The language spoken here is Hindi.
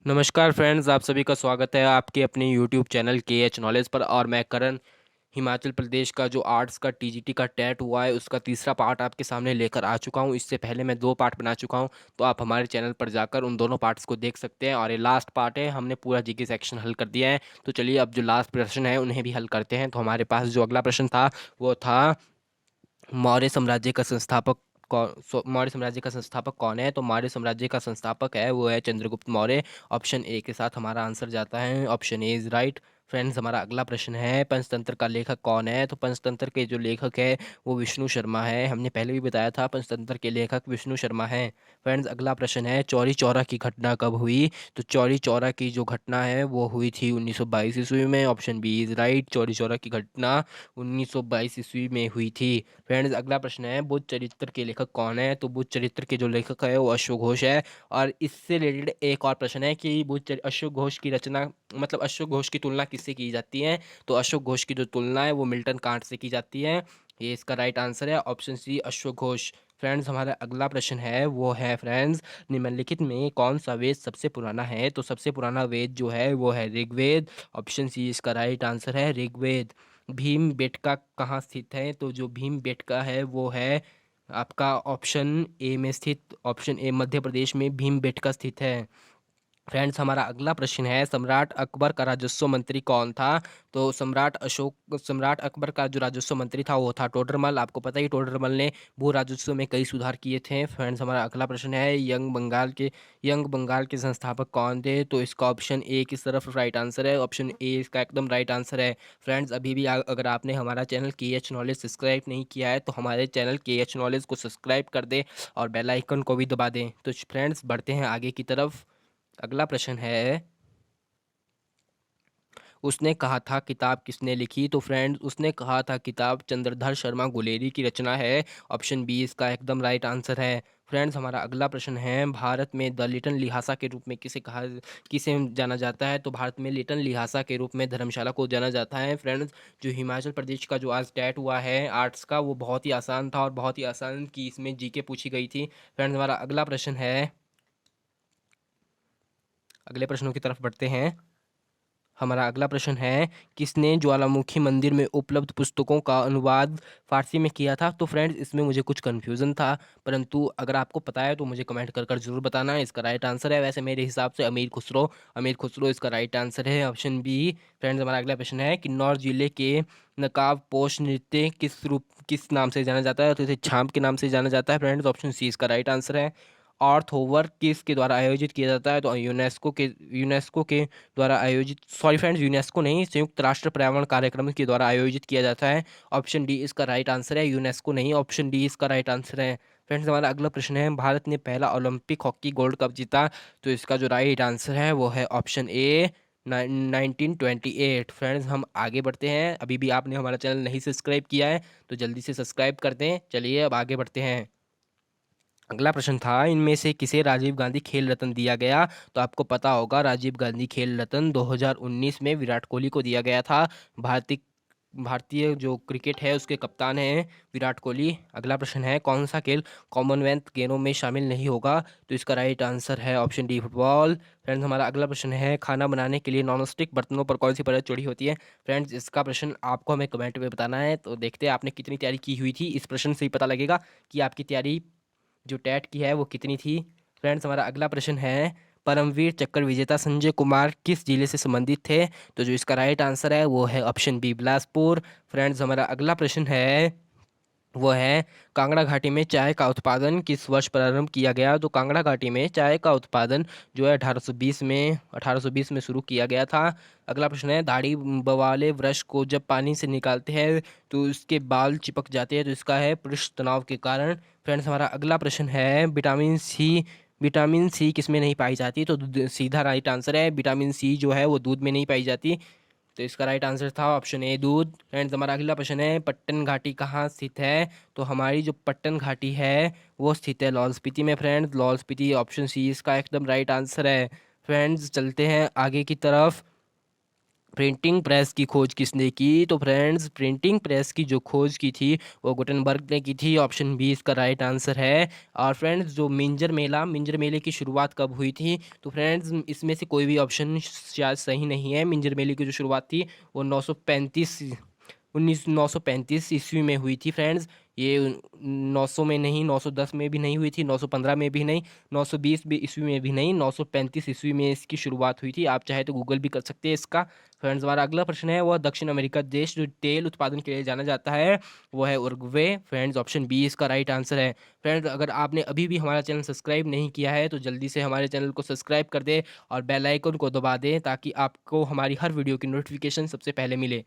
नमस्कार फ्रेंड्स, आप सभी का स्वागत है आपके अपने यूट्यूब चैनल के एच नॉलेज पर। और मैं करण हिमाचल प्रदेश का जो आर्ट्स का टीजीटी का टेट हुआ है उसका तीसरा पार्ट आपके सामने लेकर आ चुका हूं। इससे पहले मैं 2 पार्ट बना चुका हूं, तो आप हमारे चैनल पर जाकर उन दोनों पार्ट्स को देख सकते हैं। और ये लास्ट पार्ट है, हमने पूरा जीके सेक्शन हल कर दिया है। तो चलिए अब जो लास्ट प्रश्न है उन्हें भी हल करते हैं। तो हमारे पास जो अगला प्रश्न था वो था मौर्य साम्राज्य का संस्थापक मौर्य साम्राज्य का संस्थापक कौन है। तो मौर्य साम्राज्य का संस्थापक है वो है चंद्रगुप्त मौर्य। ऑप्शन ए के साथ हमारा आंसर जाता है, option A is right. Friends, हमारा अगला प्रश्न है पंचतंत्र का लेखक कौन है। तो पंचतंत्र के जो लेखक है वो विष्णु शर्मा है। हमने पहले भी बताया था पंचतंत्र के लेखक विष्णु शर्मा है। फ्रेंड्स, अगला प्रश्न है चौरी चौरा की घटना कब हुई। तो चौरी चौरा की जो घटना है वो हुई थी 1922 ईस्वी में। Option B is right, Chauri Chaura की घटना 1922 ईस्वी में हुई थी। फ्रेंड्स, अगला प्रश्न है बुद्ध चरित्र के लेखक कौन है। तो बुद्ध चरित्र के जो लेखक है वो अश्वघोष घोष है। और इससे रिलेटेड एक और प्रश्न है कि अश्वघोष घोष की रचना मतलब अश्वघोष घोष की तुलना किससे की जाती है। तो अश्वघोष घोष की जो तुलना है वो मिल्टन कांट से की जाती है। ये इसका राइट आंसर है, ऑप्शन सी अश्वघोष घोष। फ्रेंड्स, हमारा अगला प्रश्न है वो है फ्रेंड्स निम्नलिखित में कौन सा वेद सबसे पुराना है। तो सबसे पुराना वेद जो है वो है ऋग्वेद। ऑप्शन सी इसका राइट आंसर है, ऋग्वेद। भीम बेटका कहाँ स्थित है। तो जो भीम बेटका है वो है आपका ऑप्शन ए में स्थित, ऑप्शन ए मध्य प्रदेश में भीम बेटका स्थित है। फ्रेंड्स, हमारा अगला प्रश्न है सम्राट अकबर का राजस्व मंत्री कौन था। तो सम्राट अकबर का जो राजस्व मंत्री था वो था टोडरमल। आपको पता ही टोडरमल ने भू राजस्व में कई सुधार किए थे। फ्रेंड्स, हमारा अगला प्रश्न है यंग बंगाल के संस्थापक कौन थे। तो इसका ऑप्शन ए की तरफ राइट आंसर है, ऑप्शन ए इसका एकदम राइट आंसर है। फ्रेंड्स, अभी भी अगर आपने हमारा चैनल के एच नॉलेज सब्सक्राइब नहीं किया है तो हमारे चैनल के एच नॉलेज को सब्सक्राइब कर दे और बेल आइकन को भी दबा दें। तो फ्रेंड्स, बढ़ते हैं आगे की तरफ। अगला प्रश्न है उसने कहा था किताब किसने लिखी। तो फ्रेंड्स, उसने कहा था किताब चंद्रधर शर्मा गुलेरी की रचना है। ऑप्शन बी इसका एकदम राइट आंसर है। फ्रेंड्स, हमारा अगला प्रश्न है भारत में द लिटन लिहासा के रूप में किसे जाना जाता है। तो भारत में लिटन लिहासा के रूप में धर्मशाला को जाना जाता है। फ्रेंड्स, जो हिमाचल प्रदेश का जो आज टेट हुआ है आर्ट्स का वो बहुत ही आसान था और बहुत ही आसान की इसमें जीके पूछी गई थी। फ्रेंड्स, हमारा अगला प्रश्न है, अगले प्रश्नों की तरफ बढ़ते हैं। हमारा अगला प्रश्न है किसने ज्वालामुखी मंदिर में उपलब्ध पुस्तकों का अनुवाद फारसी में किया था। तो फ्रेंड्स, इसमें मुझे कुछ कन्फ्यूज़न था, परंतु अगर आपको पता है तो मुझे कमेंट कर कर जरूर बताना। इसका राइट आंसर है वैसे मेरे हिसाब से अमीर खुसरो इसका राइट आंसर है, ऑप्शन बी। फ्रेंड्स, हमारा अगला प्रश्न है किन्नौर जिले के नकाब पोश नृत्य किस नाम से जाना जाता है। तो इसे छाम के नाम से जाना जाता है। फ्रेंड्स, ऑप्शन सी इसका राइट आंसर है। अर्थ ओवर किसके द्वारा आयोजित किया जाता है। तो यूनेस्को के द्वारा आयोजित, सॉरी फ्रेंड्स, यूनेस्को नहीं, संयुक्त राष्ट्र पर्यावरण कार्यक्रम के द्वारा आयोजित किया जाता है। ऑप्शन डी इसका राइट आंसर है, यूनेस्को नहीं, ऑप्शन डी इसका राइट आंसर है। फ्रेंड्स, हमारा अगला प्रश्न है भारत ने पहला ओलंपिक हॉकी गोल्ड कप जीता। तो इसका जो राइट आंसर है वो है ऑप्शन ए 1928। फ्रेंड्स, हम आगे बढ़ते हैं। अभी भी आपने हमारा चैनल नहीं सब्सक्राइब किया है तो जल्दी से सब्सक्राइब कर दें। चलिए अब आगे बढ़ते हैं। अगला प्रश्न था इनमें से किसे राजीव गांधी खेल रत्न दिया गया। तो आपको पता होगा राजीव गांधी खेल रत्न 2019 में विराट कोहली को दिया गया था। भारतीय भारतीय जो क्रिकेट है उसके कप्तान हैं विराट कोहली। अगला प्रश्न है कौन सा खेल कॉमनवेल्थ गेमों में शामिल नहीं होगा। तो इसका राइट आंसर है ऑप्शन डी फुटबॉल। फ्रेंड्स, हमारा अगला प्रश्न है खाना बनाने के लिए नॉनस्टिक बर्तनों पर कौन सी परत चढ़ी होती है। फ्रेंड्स, इसका प्रश्न आपको हमें कमेंट में बताना है। तो देखते हैं आपने कितनी तैयारी की हुई थी, इस प्रश्न से ही पता लगेगा कि आपकी तैयारी जो टेट की है वो कितनी थी। फ्रेंड्स, हमारा अगला प्रश्न है परमवीर चक्र विजेता संजय कुमार किस जिले से संबंधित थे। तो जो इसका राइट आंसर है वो है ऑप्शन बी बिलासपुर। फ्रेंड्स, हमारा अगला प्रश्न है वो है कांगड़ा घाटी में चाय का उत्पादन किस वर्ष प्रारंभ किया गया। तो कांगड़ा घाटी में चाय का उत्पादन जो है 1820 में शुरू किया गया था। अगला प्रश्न है दाढ़ी वाले वृक्ष को जब पानी से निकालते हैं तो उसके बाल चिपक जाते हैं। तो इसका है पृष्ठ तनाव के कारण। फ्रेंड्स, हमारा अगला प्रश्न है विटामिन सी किसमें नहीं पाई जाती। तो सीधा राइट आंसर है विटामिन सी जो है वो दूध में नहीं पाई जाती। तो इसका राइट आंसर था ऑप्शन ए दूध। फ्रेंड्स, हमारा अगला प्रश्न है पट्टन घाटी कहाँ स्थित है। तो हमारी जो पट्टन घाटी है वो स्थित है लाहौल स्पीति में। Friends, Lahaul Spiti, option C इसका एकदम राइट आंसर है। फ्रेंड्स, चलते हैं आगे की तरफ। प्रिंटिंग प्रेस की खोज किसने की? तो फ्रेंड्स, प्रिंटिंग प्रेस की जो खोज की थी वो गुटेनबर्ग ने की थी। ऑप्शन बी इसका राइट आंसर है। और फ्रेंड्स, जो मिंजर मेले की शुरुआत कब हुई थी? तो फ्रेंड्स, इसमें से कोई भी ऑप्शन शायद सही नहीं है। मिंजर मेले की जो शुरुआत थी वो 935 ईस्वी में हुई थी फ्रेंड्स। ये 900 में नहीं, 910 में भी नहीं हुई थी, 915 में भी नहीं, 920 भी ईस्वी में भी नहीं, 935 ईस्वी में इसकी शुरुआत हुई थी। आप चाहे तो गूगल भी कर सकते हैं इसका। फ्रेंड्स, हमारा अगला प्रश्न है, वह दक्षिण अमेरिका देश जो तेल उत्पादन के लिए जाना जाता है वो है उरुग्वे। फ्रेंड्स, ऑप्शन बी इसका राइट आंसर है। फ्रेंड्स, अगर आपने अभी भी हमारा चैनल सब्सक्राइब नहीं किया है तो जल्दी से हमारे चैनल को सब्सक्राइब कर दे और बेल आइकन को दबा दें ताकि आपको हमारी हर वीडियो की नोटिफिकेशन सबसे पहले मिले।